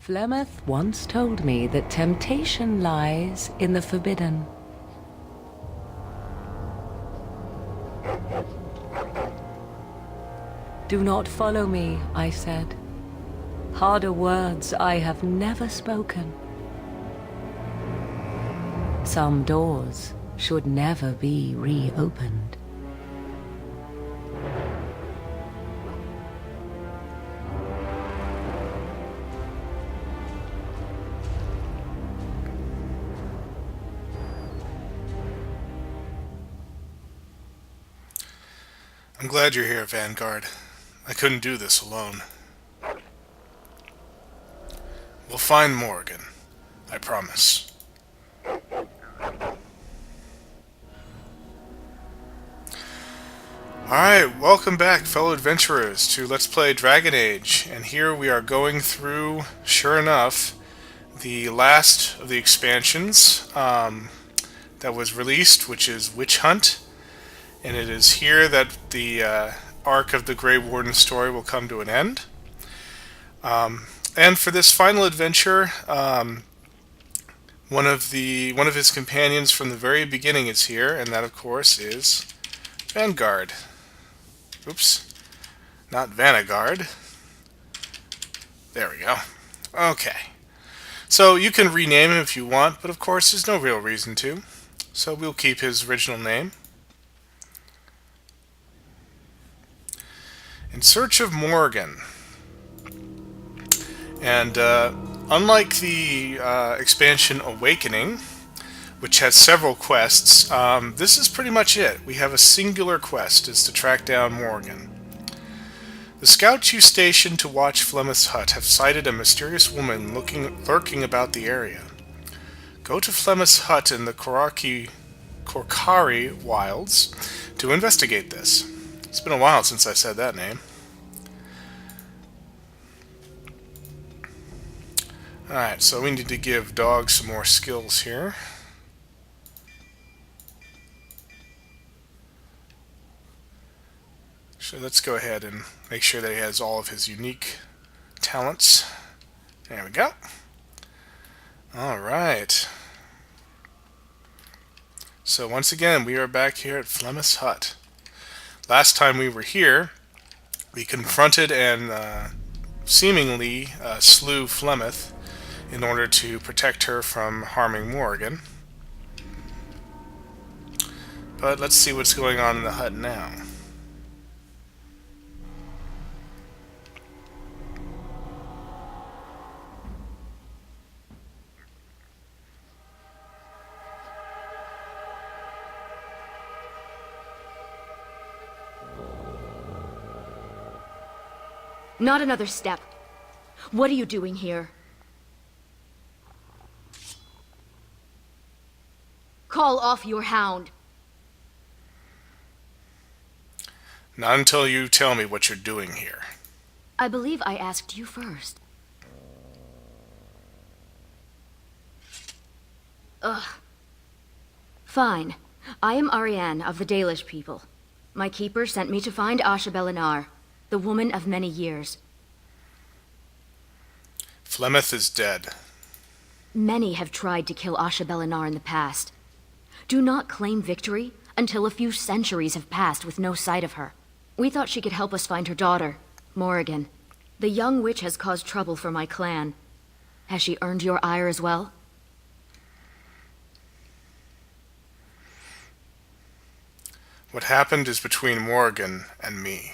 Flemeth once told me that temptation lies in the forbidden. Do not follow me, I said. Harder words I have never spoken. Some doors should never be reopened. I'm glad you're here, Vanguard. I couldn't do this alone. We'll find Morrigan. I promise. Alright, welcome back, fellow adventurers, to Let's Play Dragon Age. And here we are going through, sure enough, the last of the expansions that was released, which is Witch Hunt. And it is here that the arc of the Grey Warden story will come to an end. And for this final adventure, one of his companions from the very beginning is here, and that, of course, is Vanguard. Oops, not Vanguard. There we go. Okay. So you can rename him if you want, but of course there's no real reason to. So we'll keep his original name. In search of Morrigan. And unlike the expansion Awakening, which has several quests, this is pretty much it. We have a singular quest, is to track down Morrigan. The scouts you stationed to watch Flemeth's hut have sighted a mysterious woman lurking about the area. Go to Flemeth's hut in the Korkari wilds to investigate this. It's been a while since I said that name. Alright, so we need to give Dog some more skills here. So let's go ahead and make sure that he has all of his unique talents. There we go. Alright. So once again, we are back here at Flemeth's hut. Last time we were here, we confronted and seemingly slew Flemeth in order to protect her from harming Morrigan. But let's see what's going on in the hut now. Not another step. What are you doing here? Call off your hound. Not until you tell me what you're doing here. I believe I asked you first. Ugh. Fine. I am Ariane of the Dalish people. My keeper sent me to find Asha Belinar, the woman of many years. Flemeth is dead. Many have tried to kill Asha Belinar in the past. Do not claim victory until a few centuries have passed with no sight of her. We thought she could help us find her daughter, Morrigan. The young witch has caused trouble for my clan. Has she earned your ire as well? What happened is between Morrigan and me.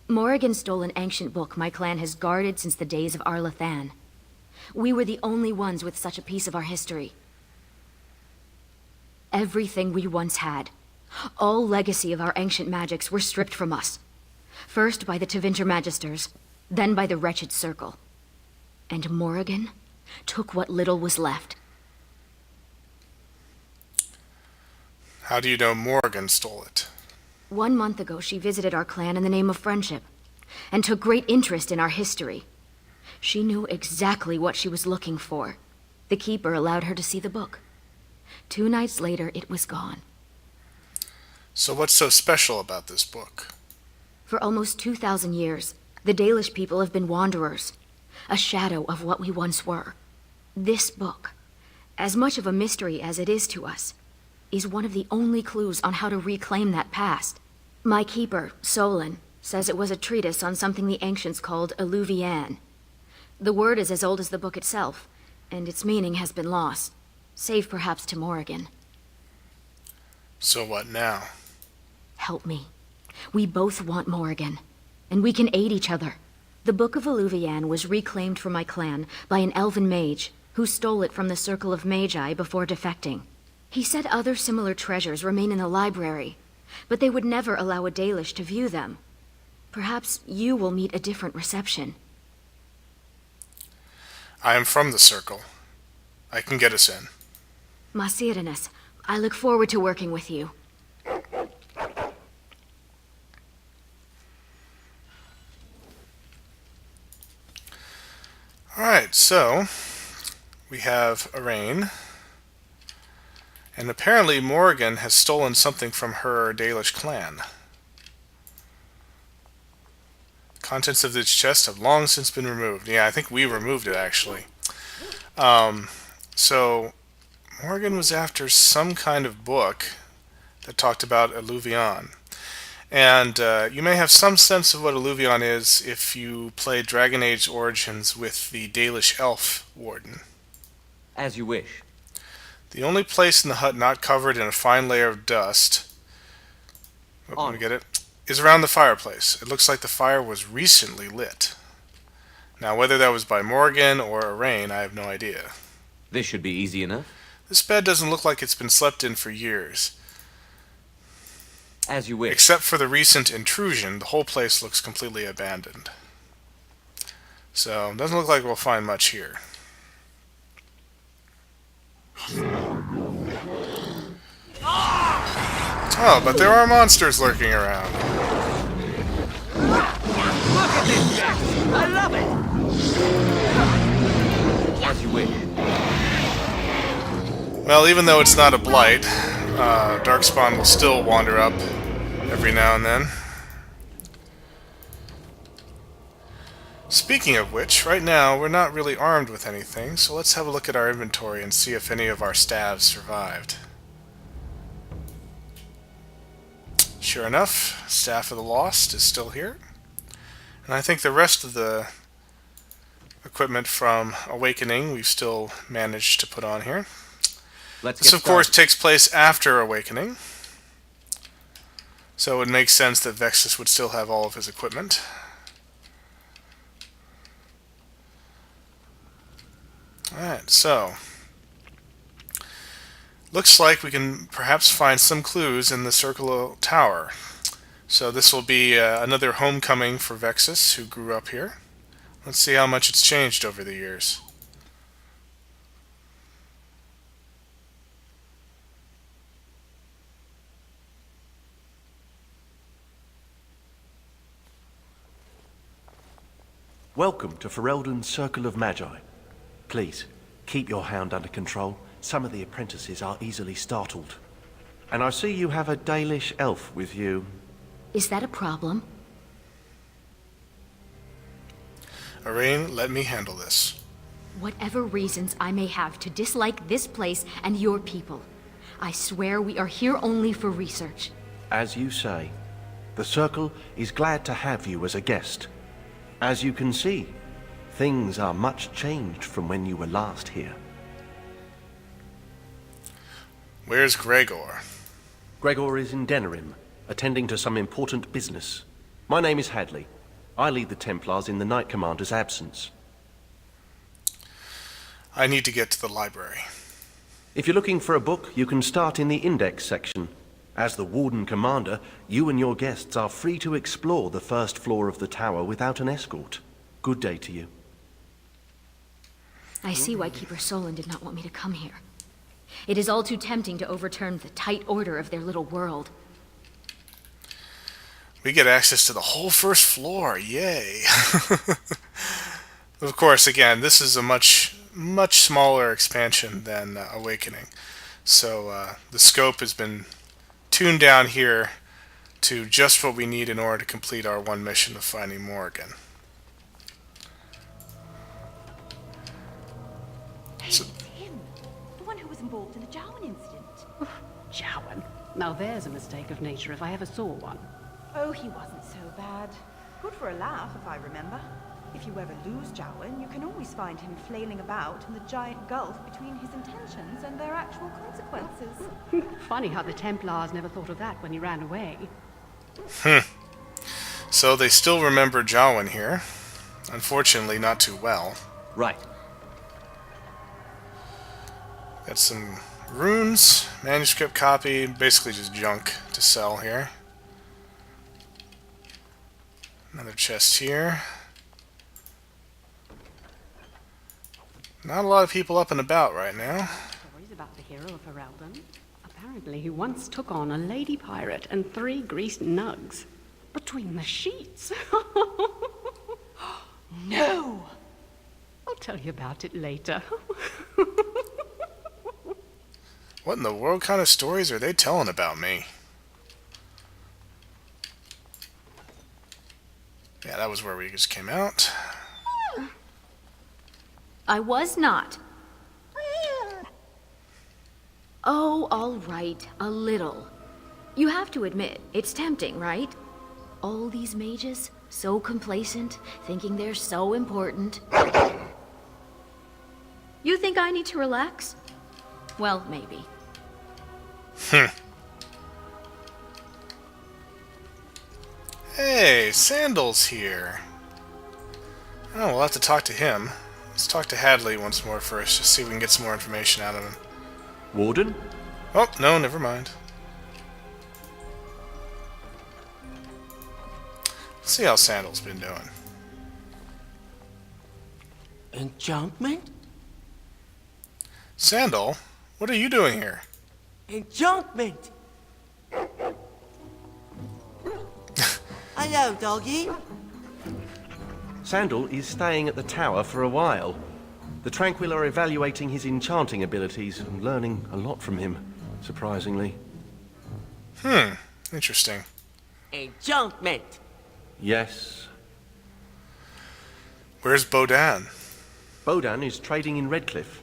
Morrigan stole an ancient book my clan has guarded since the days of Arlathan. We were the only ones with such a piece of our history. Everything we once had, all legacy of our ancient magics, were stripped from us. First by the Tevinter Magisters, then by the Wretched Circle. And Morrigan took what little was left. How do you know Morrigan stole it? 1 month ago, she visited our clan in the name of friendship, and took great interest in our history. She knew exactly what she was looking for. The Keeper allowed her to see the book. 2 nights later, it was gone. So what's so special about this book? For almost 2,000 years, the Dalish people have been wanderers. a shadow of what we once were. This book, as much of a mystery as it is to us, is one of the only clues on how to reclaim that past. My keeper, Solon, says it was a treatise on something the ancients called Alluvian. The word is as old as the book itself, and its meaning has been lost, save perhaps to Morrigan. So what now? Help me. We both want Morrigan, and we can aid each other. The Book of Alluvian was reclaimed for my clan by an elven mage who stole it from the Circle of Magi before defecting. He said other similar treasures remain in the library, but they would never allow a Dalish to view them. Perhaps you will meet a different reception. I am from the Circle. I can get us in. Masirinas, I look forward to working with you. Alright, so we have Arain. And apparently Morrigan has stolen something from her Dalish clan. The contents of this chest have long since been removed. Yeah, I think we removed it, actually. So Morrigan was after some kind of book that talked about Alluvian. And you may have some sense of what Alluvian is if you play Dragon Age Origins with the Dalish Elf Warden. As you wish. The only place in the hut not covered in a fine layer of dust, let me get it, is around the fireplace. It looks like the fire was recently lit. Now, whether that was by Morrigan or Arain, I have no idea. This should be easy enough. This bed doesn't look like it's been slept in for years. As you wish. Except for the recent intrusion, the whole place looks completely abandoned. So, it doesn't look like we'll find much here. Oh, but there are monsters lurking around. Look at this mess! I love it! As you wish. Well, even though it's not a blight, Darkspawn will still wander up every now and then. Speaking of which, right now we're not really armed with anything, so let's have a look at our inventory and see if any of our staves survived. Sure enough, Staff of the Lost is still here. And I think the rest of the equipment from Awakening we've still managed to put on here. This, of course, takes place after Awakening. So it would make sense that Vexus would still have all of his equipment. Alright, so looks like we can perhaps find some clues in the Circle Tower. So this will be another homecoming for Vexus, who grew up here. Let's see how much it's changed over the years. Welcome to Ferelden's Circle of Magi. Please, keep your hound under control. Some of the apprentices are easily startled. And I see you have a Dalish elf with you. Is that a problem? Arain, let me handle this. Whatever reasons I may have to dislike this place and your people, I swear we are here only for research. As you say, the Circle is glad to have you as a guest. As you can see, things are much changed from when you were last here. Where's Gregor? Gregor is in Denerim, attending to some important business. My name is Hadley. I lead the Templars in the Knight Commander's absence. I need to get to the library. If you're looking for a book, you can start in the Index section. As the Warden Commander, you and your guests are free to explore the first floor of the tower without an escort. Good day to you. I see why Keeper Solon did not want me to come here. It is all too tempting to overturn the tight order of their little world. We get access to the whole first floor, yay! Of course, again, this is a much smaller expansion than Awakening. So the scope has been tuned down here to just what we need in order to complete our one mission of finding Morrigan. involved in the Jowan incident. Jowan. Now there's a mistake of nature if I ever saw one. Oh, he wasn't so bad. Good for a laugh, if I remember. If you ever lose Jowan, you can always find him flailing about in the giant gulf between his intentions and their actual consequences. Funny how the Templars never thought of that when he ran away. So they still remember Jawan here. Unfortunately, not too well. Right. Got some runes, manuscript copy, basically just junk to sell here. Another chest here. Not a lot of people up and about right now. Stories about the hero of Ferelden. Apparently he once took on a lady pirate and 3 greased nugs. Between the sheets. No! I'll tell you about it later. What in the world kind of stories are they telling about me? Yeah, that was where we just came out. I was not. Oh, all right, a little. You have to admit, it's tempting, right? All these mages, so complacent, thinking they're so important. You think I need to relax? Well, maybe. Hey, Sandal's here. Oh, we'll have to talk to him. Let's talk to Hadley once more first, just see if we can get some more information out of him. Warden? Oh, no, never mind. Let's see how Sandal's been doing. Enchantment? Sandal, what are you doing here? Enchantment! Hello, doggy. Sandal is staying at the tower for a while. The Tranquil are evaluating his enchanting abilities and learning a lot from him, surprisingly. Interesting. Enchantment! Yes. Where's Bodan? Bodan is trading in Redcliffe.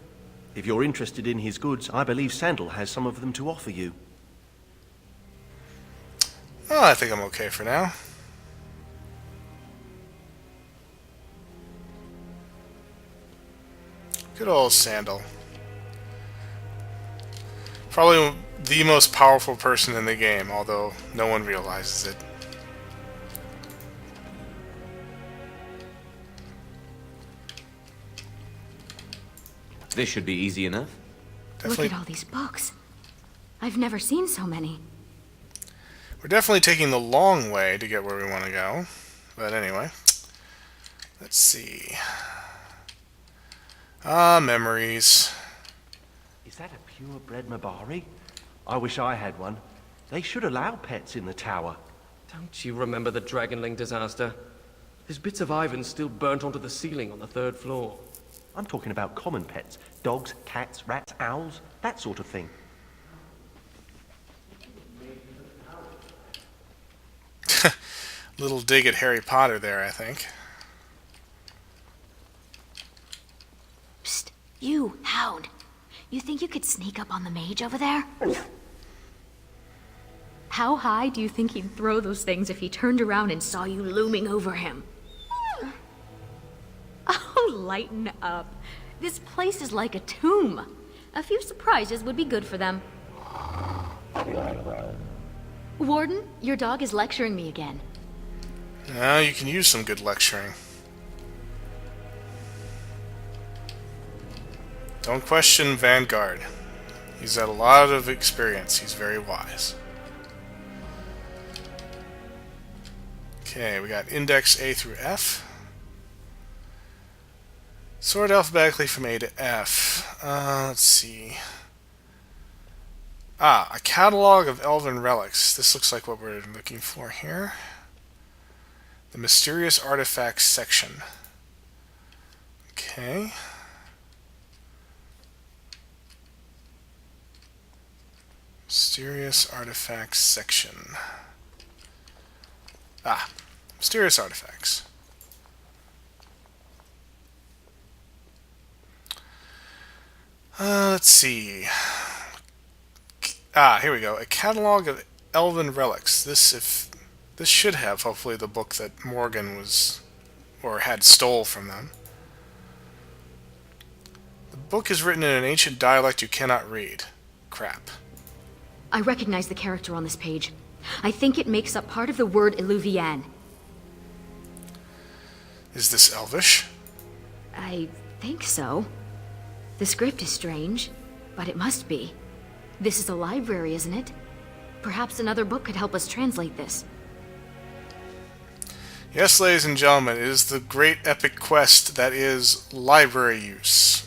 If you're interested in his goods, I believe Sandal has some of them to offer you. Oh, I think I'm okay for now. Good old Sandal. Probably the most powerful person in the game, although no one realizes it. This should be easy enough. Definitely, Look at all these books. I've never seen so many. we're definitely taking the long way to get where we want to go. But anyway, let's see. Ah, memories. Is that a purebred Mabari? I wish I had one. They should allow pets in the tower. Don't you remember the Dragonling disaster? There's bits of Ivan still burnt onto the ceiling on the 3rd floor. I'm talking about common pets. Dogs, cats, rats, owls, that sort of thing. Little dig at Harry Potter there, I think. Psst, you, Hound. You think you could sneak up on the mage over there? How high do you think he'd throw those things if he turned around and saw you looming over him? Oh, lighten up. This place is like a tomb. A few surprises would be good for them. Warden, your dog is lecturing me again. Now you can use some good lecturing. Don't question Vanguard. He's had a lot of experience. He's very wise. Okay, we got index A through F. Sort alphabetically from A to F. Let's see. Ah, a catalog of elven relics. This looks like what we're looking for here. The mysterious artifacts section. Okay. Mysterious artifacts section. Ah, mysterious artifacts. Let's see. Here we go. A catalog of elven relics. This should have, hopefully, the book that Morrigan was, or had stole from them. The book is written in an ancient dialect you cannot read. Crap. I recognize the character on this page. I think it makes up part of the word Illuvian. Is this Elvish? I think so. The script is strange, but it must be. This is a library, isn't it? Perhaps another book could help us translate this. Yes, ladies and gentlemen, it is the great epic quest that is library use.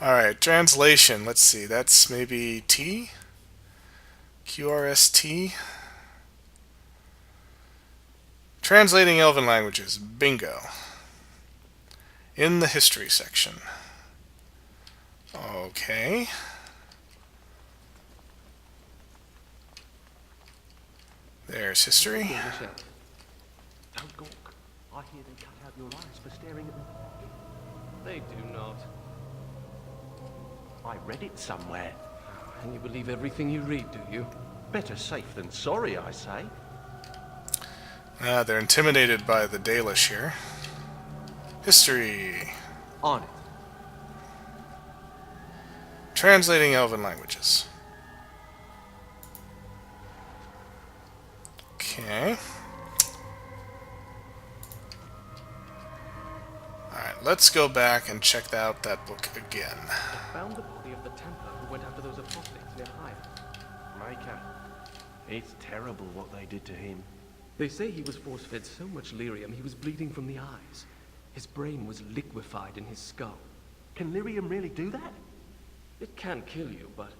Alright, translation. Let's see, that's maybe T? QRST? Translating Elven languages. Bingo. In the history section. Okay. There's history. Don't gawk. I hear they cut out your eyes for staring at them. They do not. I read it somewhere. And you believe everything you read, do you? Better safe than sorry, I say. They're intimidated by the Dalish here. History. On it. Translating Elven languages. Okay. Alright, let's go back and check out that book again. I found the body of the Templar who went after those apostates near Hyde. Maker. It's terrible what they did to him. They say he was force-fed so much lyrium he was bleeding from the eyes. His brain was liquefied in his skull. Can lyrium really do that? It can kill you, but...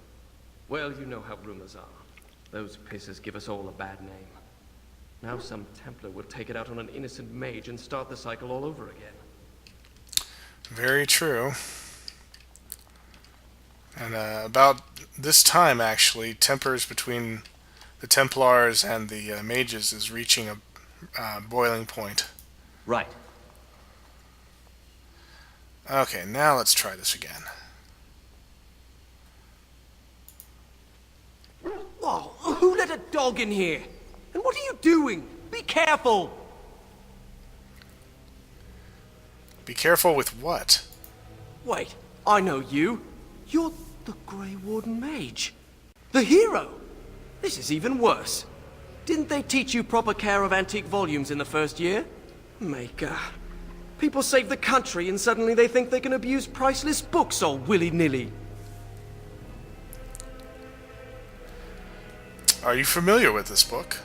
well, you know how rumors are. Those pisses give us all a bad name. Now some Templar will take it out on an innocent mage and start the cycle all over again. Very true. And about this time, actually, tempers between the Templars and the mages is reaching a boiling point. Right. Okay, now let's try this again. Oh, who let a dog in here? And what are you doing? Be careful! Be careful with what? Wait, I know you. You're the Grey Warden Mage. The hero! This is even worse. Didn't they teach you proper care of antique volumes in the first year? Maker. People save the country and suddenly they think they can abuse priceless books all willy-nilly. Are you familiar with this book?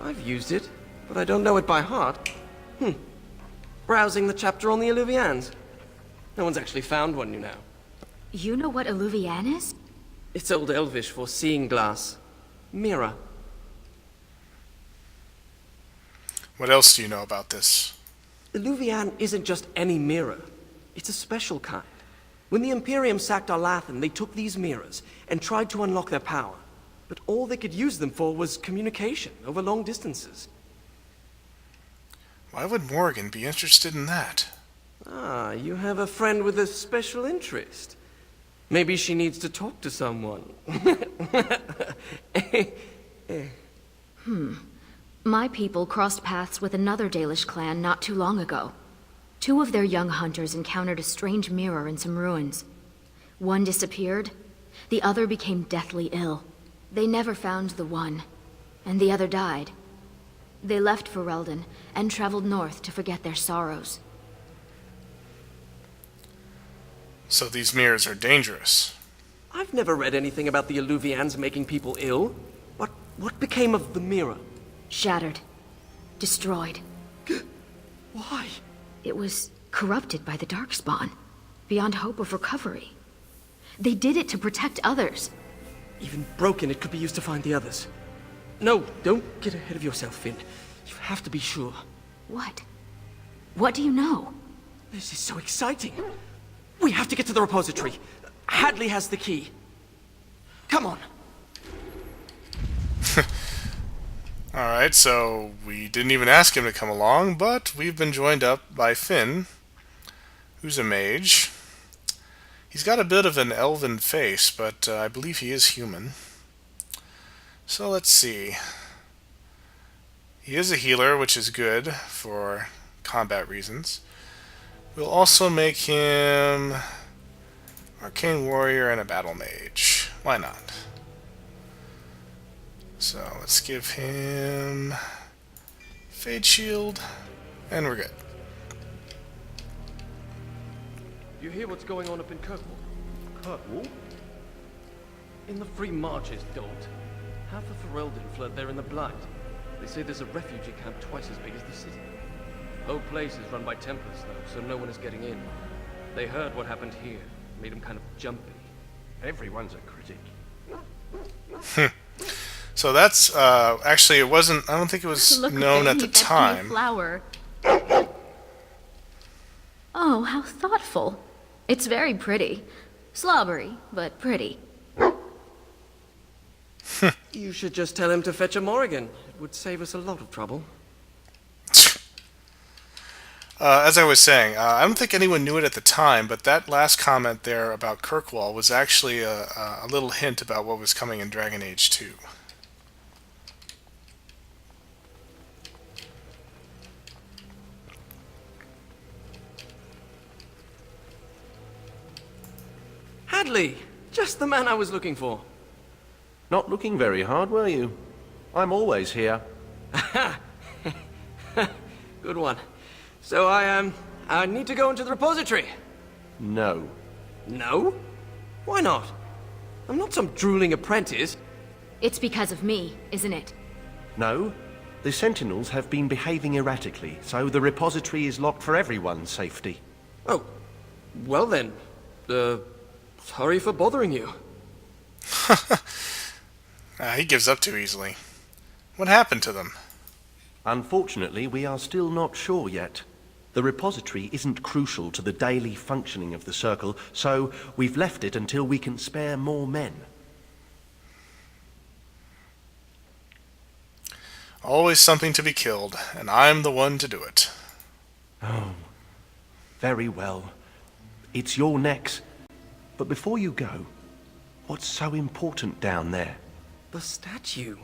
I've used it, but I don't know it by heart. Browsing the chapter on the Illuvians. No one's actually found one, you know. You know what Illuvian is? It's Old Elvish for seeing glass. Mirror. What else do you know about this? Illuvian isn't just any mirror. It's a special kind. When the Imperium sacked Arlathan, they took these mirrors and tried to unlock their power. But all they could use them for was communication over long distances. Why would Morrigan be interested in that? Ah, you have a friend with a special interest. Maybe she needs to talk to someone. My people crossed paths with another Dalish clan not too long ago. Two of their young hunters encountered a strange mirror in some ruins. One disappeared, the other became deathly ill. They never found the one, and the other died. They left Ferelden and traveled north to forget their sorrows. So these mirrors are dangerous. I've never read anything about the Illuvians making people ill. What became of the mirror? Shattered. Destroyed. Why? It was corrupted by the Darkspawn, beyond hope of recovery. They did it to protect others. Even broken, it could be used to find the others. No, don't get ahead of yourself, Finn. You have to be sure. What? What do you know? This is so exciting. We have to get to the repository. Hadley has the key. Come on. Alright, so we didn't even ask him to come along, but we've been joined up by Finn, who's a mage. He's got a bit of an elven face, but I believe he is human. So let's see. He is a healer, which is good for combat reasons. We'll also make him Arcane Warrior and a Battle Mage. Why not? So let's give him Fade Shield, and we're good. You hear what's going on up in Kirkwall? Kirkwall? In the Free Marches, don't. Half of Ferelden fled there in the blind. They say there's a refugee camp twice as big as the city. Whole place is run by Templars, though, so no one is getting in. They heard what happened here. Made them kind of jumpy. Everyone's a critic. So that's, actually it wasn't, I don't think it was Look known at me, the that time. flower. Oh, how thoughtful. It's very pretty. Slobbery, but pretty. You should just tell him to fetch a Morrigan. It would save us a lot of trouble. As I was saying, I don't think anyone knew it at the time, but that last comment there about Kirkwall was actually a little hint about what was coming in Dragon Age 2. Hadley! Just the man I was looking for. Not looking very hard, were you? I'm always here. Good one. So I need to go into the repository. No. No? Why not? I'm not some drooling apprentice. It's because of me, isn't it? No. The Sentinels have been behaving erratically, so the repository is locked for everyone's safety. Oh. Well then, sorry for bothering you. He gives up too easily. What happened to them? Unfortunately, we are still not sure yet. The repository isn't crucial to the daily functioning of the Circle, so we've left it until we can spare more men. Always something to be killed, and I'm the one to do it. Oh, very well. It's your necks. But before you go, what's so important down there? The statue.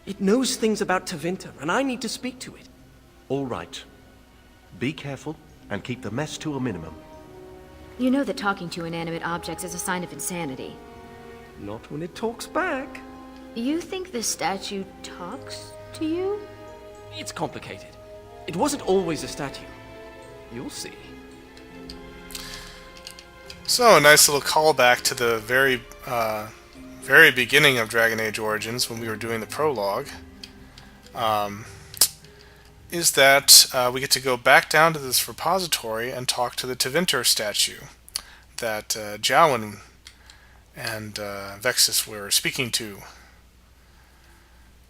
It knows things about Tevinter, and I need to speak to it. All right. Be careful, and keep the mess to a minimum. You know that talking to inanimate objects is a sign of insanity. Not when it talks back. You think this statue talks to you? It's complicated. It wasn't always a statue. You'll see. So, a nice little callback to the very beginning of Dragon Age Origins, when we were doing the prologue, is that we get to go back down to this repository and talk to the Tevinter statue that Jowen and Vexus were speaking to.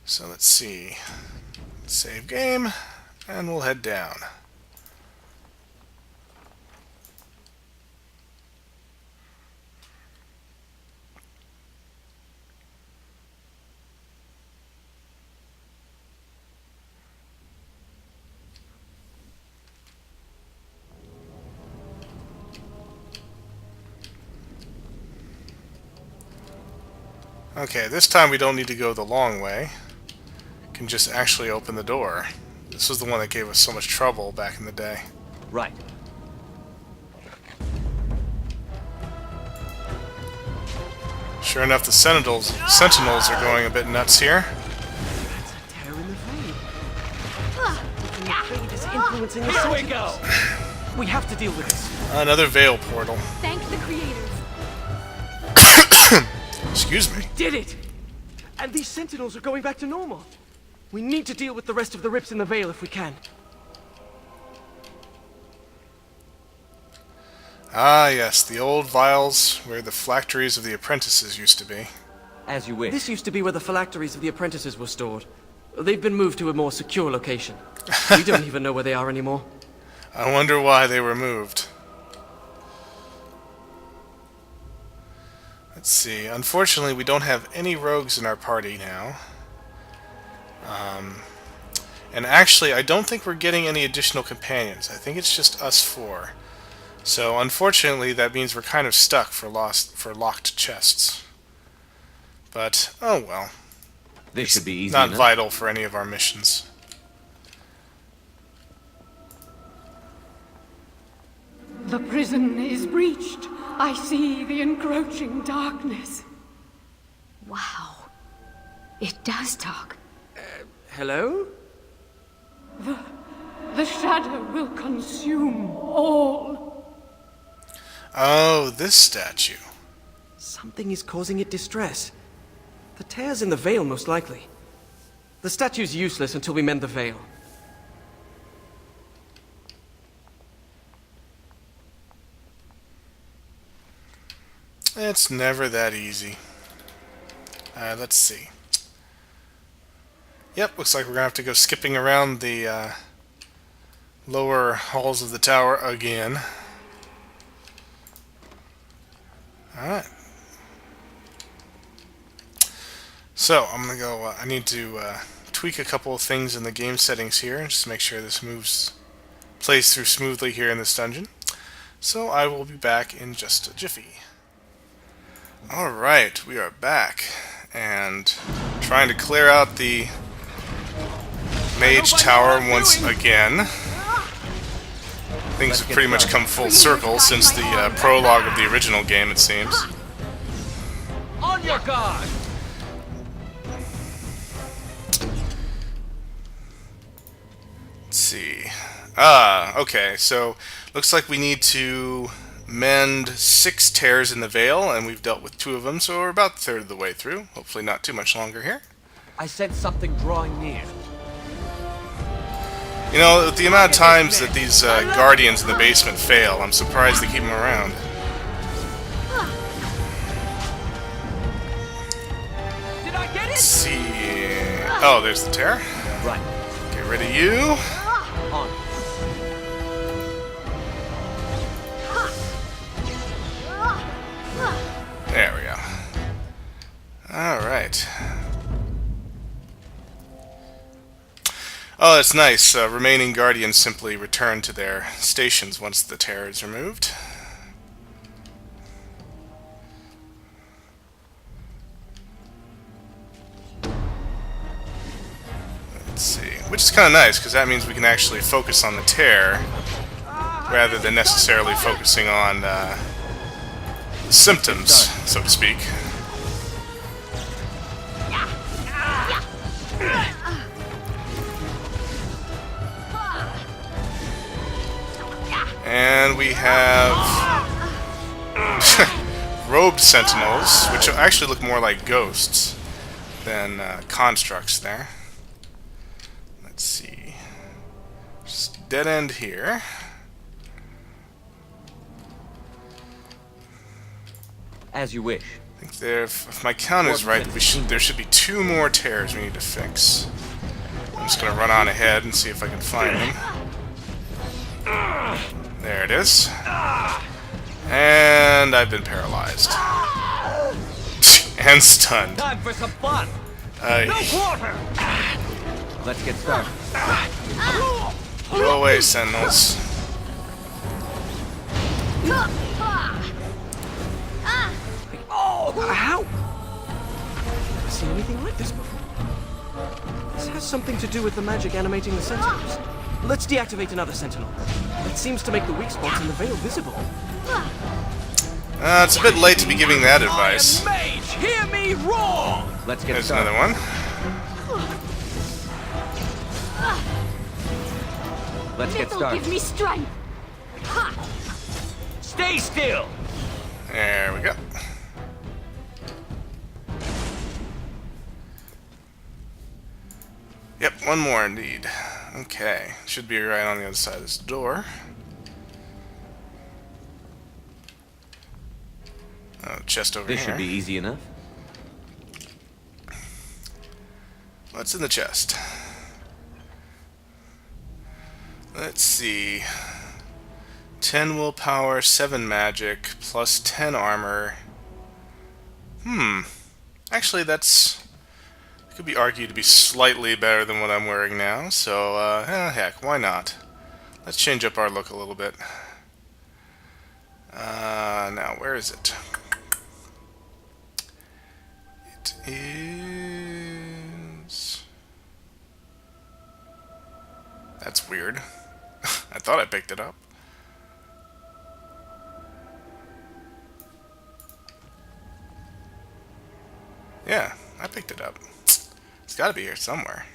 So let's see. Save game, and we'll head down. Okay, this time we don't need to go the long way. We can just actually open the door. This was the one that gave us so much trouble back in the day. Right. Sure enough, the Sentinels are going a bit nuts here. That's a tear in the vein. The fade is influencing the Sentinels. we go! We have to deal with this. Another Veil portal. Thank the creators. Excuse me. Did it! And these Sentinels are going back to normal. We need to deal with the rest of the rips in the Veil if we can. Ah, yes, the old vials where the phylacteries of the apprentices used to be. As you wish. This used to be where the phylacteries of the apprentices were stored. They've been moved to a more secure location. We don't even know where they are anymore. I wonder why they were moved. Let's see. Unfortunately, we don't have any rogues in our party now. And actually, I don't think we're getting any additional companions. I think it's just us four. So unfortunately, that means we're kind of stuck for locked chests. But oh well. This should be easy Not enough. vital for any of our missions. The prison is breached. I see the encroaching darkness. Wow. It does talk. Hello? The shadow will consume all. Oh, this statue. Something is causing it distress. The tears in the veil, most likely. The statue's useless until we mend the veil. It's never that easy. Let's see. Yep, looks like we're going to have to go skipping around the lower halls of the tower again. Alright. So, I'm going to go, I need to tweak a couple of things in the game settings here, just to make sure this plays through smoothly here in this dungeon. So, I will be back in just a jiffy. Alright, we are back, and trying to clear out the Mage Tower once again. Things have pretty much come full circle since the prologue of the original game, it seems. On your guard! Let's see. Okay, so looks like we need to mend 6 tears in the veil, and we've dealt with 2 of them, so we're about a third of the way through. Hopefully not too much longer here. I sense something drawing near. You know, with the amount of times that these guardians in the basement fail, I'm surprised they keep them around. Did I get Let's it? see. Oh, there's the tear. Right. Get rid of you. On. There we go. Alright. Oh, that's nice. Remaining guardians simply return to their stations once the tear is removed. Let's see. Which is kind of nice, because that means we can actually focus on the tear rather than necessarily focusing on the symptoms, so to speak. And we have robed sentinels, which actually look more like ghosts than constructs there. Let's see. Just dead end here. As you wish. I think if my count is right, there should be 2 more tears we need to fix. I'm just going to run on ahead and see if I can find them. There it is. And I've been paralyzed. And stunned. Time for some fun. No quarter. Let's get started. Go away, sentinels. Oh, how? Never seen anything like this before. This has something to do with the magic animating the sentinels. Let's deactivate another sentinel. It seems to make the weak spots in the veil visible. It's a bit late to be giving that advice. Mage, hear me roar! Let's get There's started. another one. Let's get This'll started. give me strength. Stay still! There we go. Yep, one more indeed. Okay, should be right on the other side of this door. Oh, chest over This here. should be easy enough. What's in the chest? Let's see. 10 willpower, 7 magic, plus 10 armor. Actually, that's... could be argued to be slightly better than what I'm wearing now, so, heck, why not? Let's change up our look a little bit. Now, where is it? It is... That's weird. I thought I picked it up. Yeah, I picked it up. It's got to be here somewhere.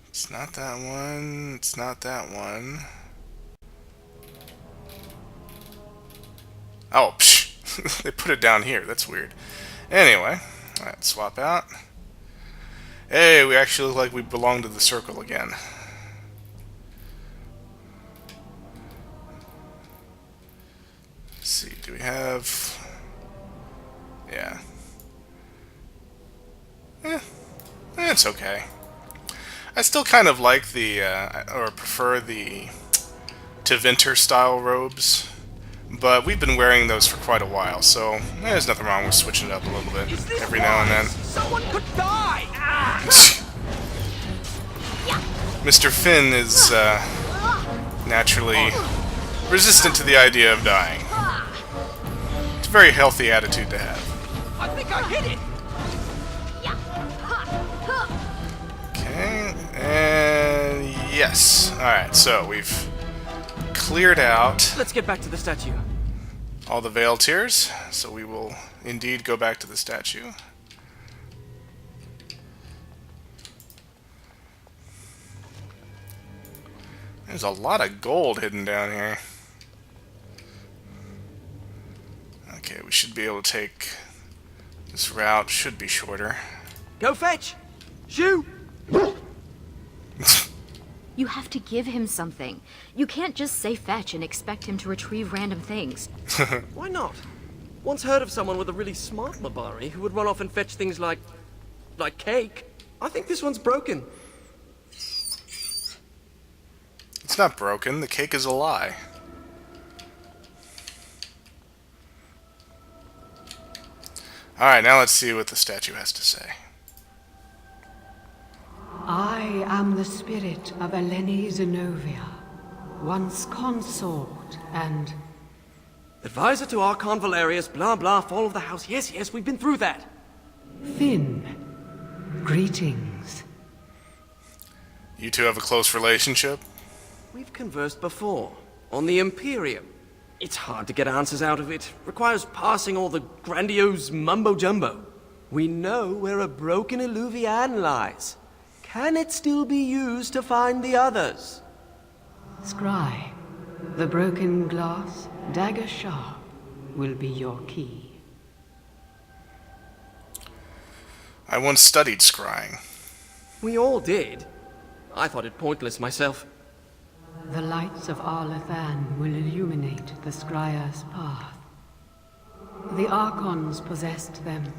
It's not that one. It's not that one. Oh, psh. They put it down here. That's weird. Anyway, let's swap out. Hey, we actually look like we belong to the circle again. Let's see, do we have... Yeah. It's okay. I still kind of like the, or prefer the Tevinter style robes, but we've been wearing those for quite a while, so there's nothing wrong with switching it up a little bit every now and then. Someone could die! Mr. Finn is naturally resistant to the idea of dying. It's a very healthy attitude to have. I think I hit it! Okay, and yes. Alright, so we've cleared out Let's get back to the statue. all the Veil Tears, so we will indeed go back to the statue. There's a lot of gold hidden down here. Okay, we should be able to take this route. Should be shorter. Go fetch! Shoo! You have to give him something. You can't just say fetch and expect him to retrieve random things. Why not? Once heard of someone with a really smart Mabari who would run off and fetch things like cake. I think this one's broken. It's not broken. The cake is a lie. Alright, now let's see what the statue has to say. I am the spirit of Eleni Zenobia, once consort and... Advisor to Archon Valerius, blah blah, fall of the house. Yes, yes, we've been through that. Finn. Greetings. You two have a close relationship? We've conversed before, on the Imperium. It's hard to get answers out of it. Requires parsing all the grandiose mumbo-jumbo. We know where a broken Illuvian lies. Can it still be used to find the others? Scry, the broken glass, dagger sharp, will be your key. I once studied scrying. We all did. I thought it pointless myself. The lights of Arlathan will illuminate the Scryer's path. The Archons possessed them,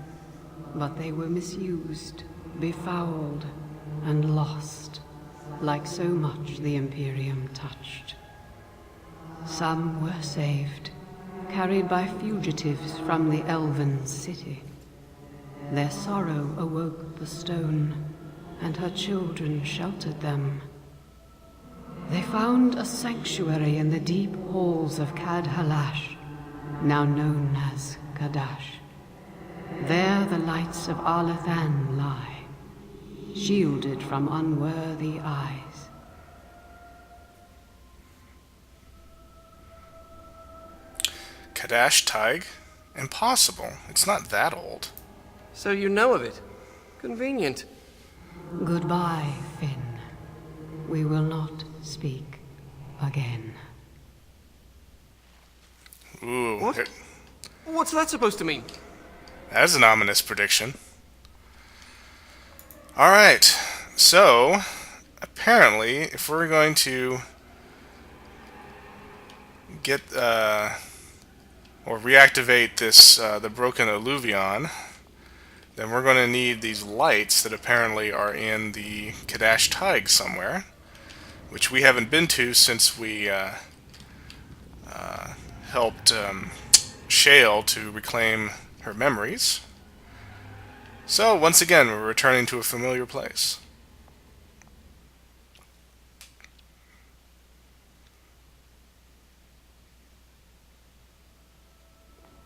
but they were misused, befouled, and lost, like so much the Imperium touched. Some were saved, carried by fugitives from the elven city. Their sorrow awoke the stone, and her children sheltered them. They found a sanctuary in the deep halls of Cad-Halash, now known as Kadash. There the lights of Arlathan lie, shielded from unworthy eyes. Kadash Tig? Impossible. It's not that old. So you know of it. Convenient. Goodbye, Finn. We will not speak again. Ooh. What? What's that supposed to mean? That's an ominous prediction. Alright, so apparently if we're going to get or reactivate this the broken Illuvion, then we're going to need these lights that apparently are in the Kadash Tig somewhere, which we haven't been to since we helped Shale to reclaim her memories. So, once again, we're returning to a familiar place.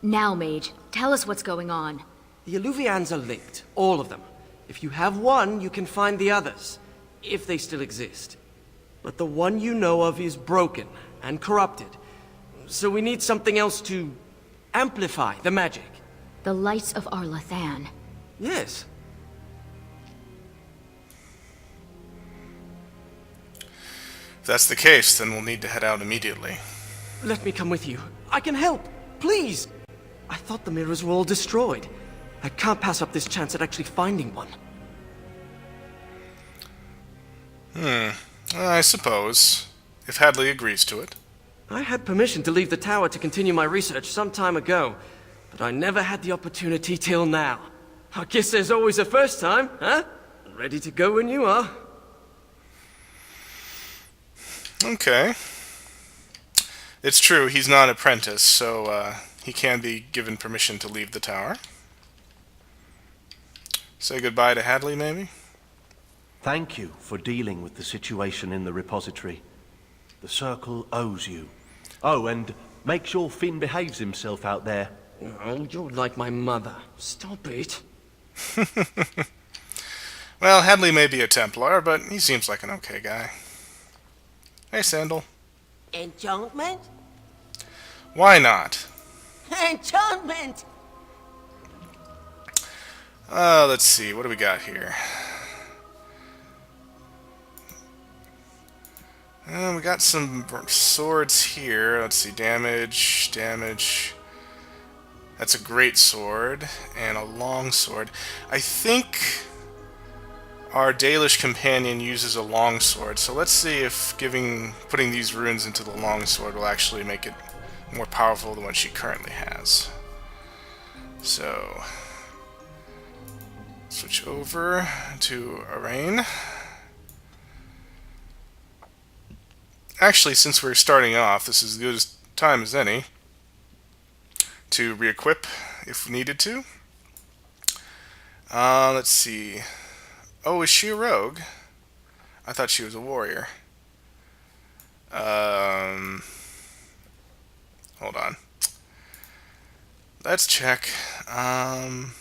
Now, Mage, tell us what's going on. The Alluvians are linked, all of them. If you have one, you can find the others, if they still exist. But the one you know of is broken and corrupted. So we need something else to amplify the magic. The lights of Arlathan. Yes. If that's the case, then we'll need to head out immediately. Let me come with you. I can help. Please. I thought the mirrors were all destroyed. I can't pass up this chance at actually finding one. I suppose, if Hadley agrees to it. I had permission to leave the tower to continue my research some time ago, but I never had the opportunity till now. I guess there's always a first time, huh? Ready to go when you are. Okay. It's true, he's not an apprentice, so he can be given permission to leave the tower. Say goodbye to Hadley, maybe? Thank you for dealing with the situation in the repository. The Circle owes you. Oh, and make sure Finn behaves himself out there. Oh, you're like my mother. Stop it. Well, Hadley may be a Templar, but he seems like an okay guy. Hey, Sandal. Enchantment? Why not? Enchantment! Let's see, what do we got here? We got some swords here. Let's see, damage. That's a great sword, and a long sword. I think our Dalish companion uses a long sword, so let's see if putting these runes into the long sword will actually make it more powerful than what she currently has. So, switch over to Arain. Actually, since we're starting off, this is as good a time as any to re-equip if needed to. Let's see. Oh, is she a rogue? I thought she was a warrior. Hold on. Let's check. Oh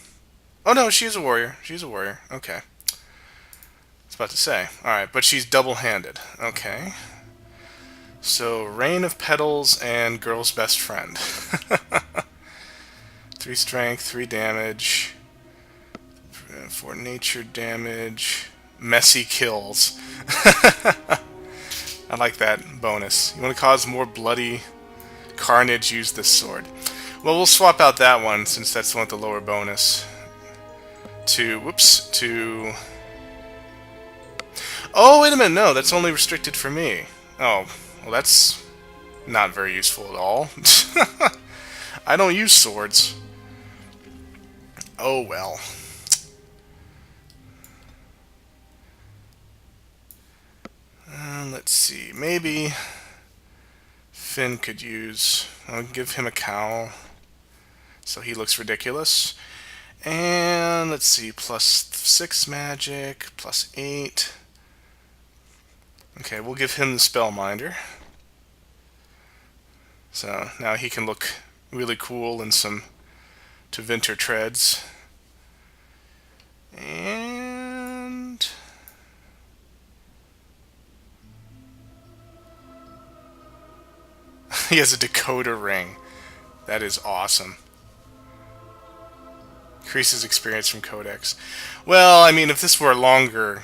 no, she's a warrior. She's a warrior. Okay. I was about to say. Alright, but she's double-handed. Okay. So, Rain of Petals and Girl's Best Friend. 3 strength, 3 damage, 4 nature damage, messy kills. I like that bonus. You want to cause more bloody carnage, use this sword. Well, we'll swap out that one, since that's the one with the lower bonus. To... Oh, wait a minute, no, that's only restricted for me. Oh, well, that's not very useful at all. I don't use swords. Oh, well. Let's see, maybe Finn could use... I'll give him a cowl, so he looks ridiculous. And let's see, plus 6 magic, plus 8. Okay, we'll give him the Spellminder. So now he can look really cool in some Tevinter treads. And... he has a Dakota ring. That is awesome. Increases experience from Codex. Well, I mean, if this were a longer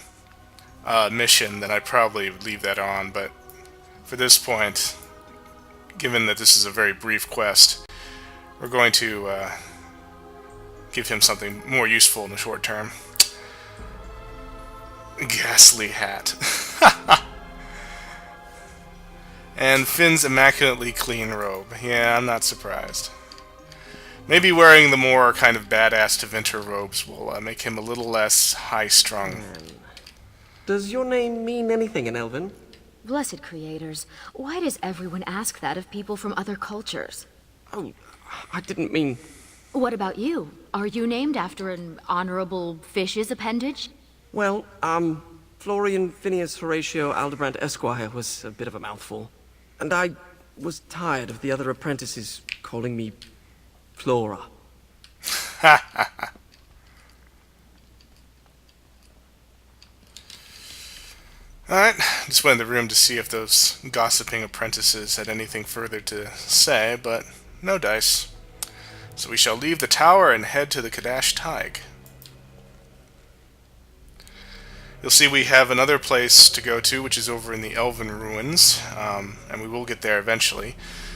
mission, then I'd probably leave that on, but for this point, given that this is a very brief quest, we're going to give him something more useful in the short term. Ghastly hat. And Finn's immaculately clean robe. Yeah, I'm not surprised. Maybe wearing the more kind of badass Tevinter robes will make him a little less high-strung. Does your name mean anything in Elven? Blessed creators, why does everyone ask that of people from other cultures? Oh, I didn't mean... What about you? Are you named after an honorable fish's appendage? Well, Florian Phineas Horatio Aldebrand Esquire was a bit of a mouthful. And I was tired of the other apprentices calling me Flora. Alright, just went in the room to see if those gossiping apprentices had anything further to say, but no dice. So we shall leave the tower and head to the Kadash Taig. You'll see we have another place to go to, which is over in the Elven Ruins, and we will get there eventually.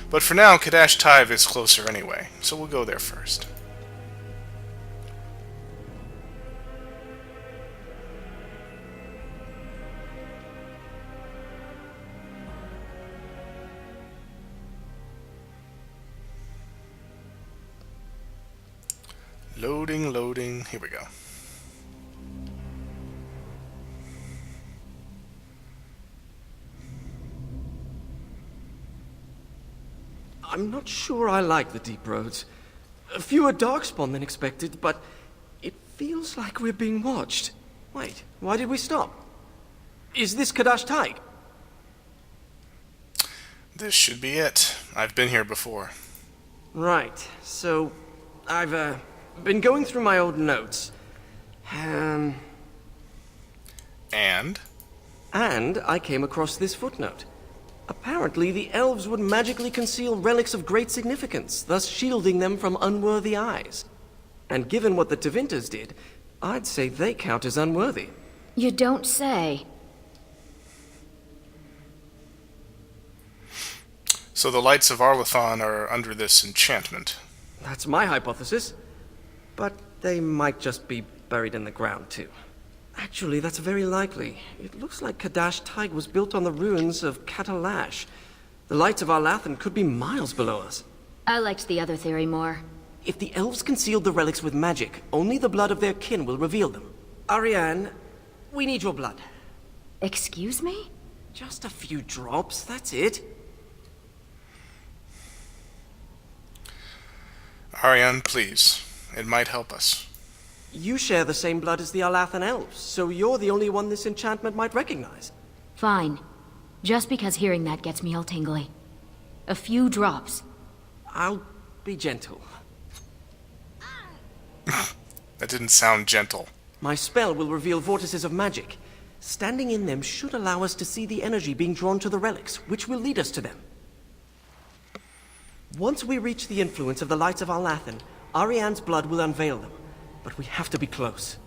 But for now, Kadash Taig is closer anyway, so we'll go there first. Loading, loading, here we go. I'm not sure I like the deep roads. Fewer darkspawn than expected, but it feels like we're being watched. Wait, why did we stop? Is this Kadash Taig? This should be it. I've been here before. Right, so I've been going through my old notes. And I came across this footnote. Apparently, the elves would magically conceal relics of great significance, thus shielding them from unworthy eyes. And given what the Tevinters did, I'd say they count as unworthy. You don't say. So the lights of Arlathon are under this enchantment. That's my hypothesis. But they might just be buried in the ground, too. Actually, that's very likely. It looks like Kadash Taig was built on the ruins of Catalash. The lights of Arlathan could be miles below us. I liked the other theory more. If the elves concealed the relics with magic, only the blood of their kin will reveal them. Ariane, we need your blood. Excuse me? Just a few drops, that's it. Ariane, please. It might help us. You share the same blood as the Arlathan elves, so you're the only one this enchantment might recognize. Fine. Just because hearing that gets me all tingly. A few drops. I'll be gentle. That didn't sound gentle. My spell will reveal vortices of magic. Standing in them should allow us to see the energy being drawn to the relics, which will lead us to them. Once we reach the influence of the lights of Arlathan, Ariane's blood will unveil them. But we have to be close.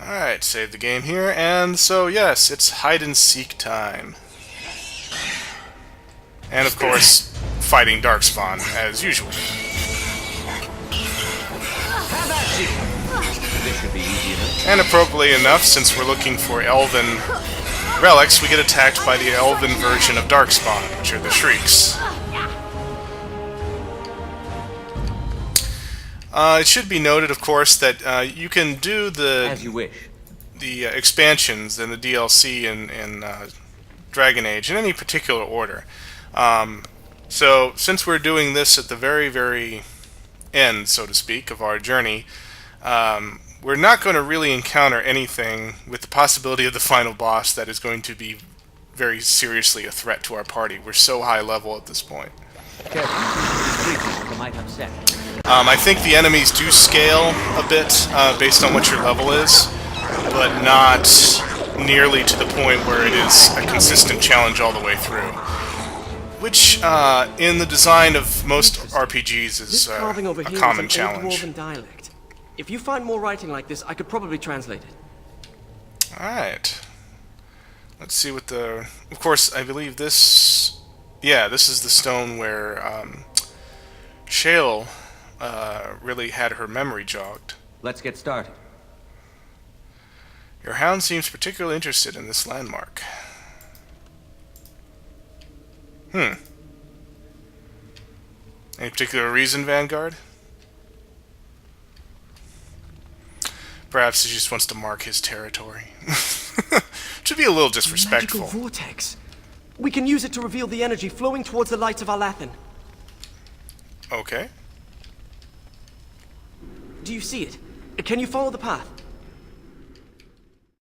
Alright, save the game here, and so yes, it's hide-and-seek time. And of course, fighting Darkspawn, as usual. This should be easy enough. And appropriately enough, since we're looking for elven relics, we get attacked by the elven version of Darkspawn, which are the Shrieks. It should be noted, of course, that you can do As you wish. the expansions and the DLC in Dragon Age in any particular order. So, since we're doing this at the very, very end, so to speak, of our journey, we're not going to really encounter anything with the possibility of the final boss that is going to be very seriously a threat to our party. We're so high level at this point. Careful. These creatures might upset. I think the enemies do scale a bit based on what your level is, but not nearly to the point where it is a consistent challenge all the way through. Which, in the design of most RPGs, is This carving over a here common is an old challenge. Dwarven dialect. If you find more writing like this, I could probably translate it. Alright. Let's see what the... Of course, I believe this... Yeah, this is the stone where Shale really had her memory jogged. Let's get started. Your hound seems particularly interested in this landmark. Any particular reason, Vanguard? Perhaps he just wants to mark his territory. Should be a little disrespectful. Magical vortex. We can use it to reveal the energy flowing towards the lights of Arlathan. Okay. Do you see it? Can you follow the path?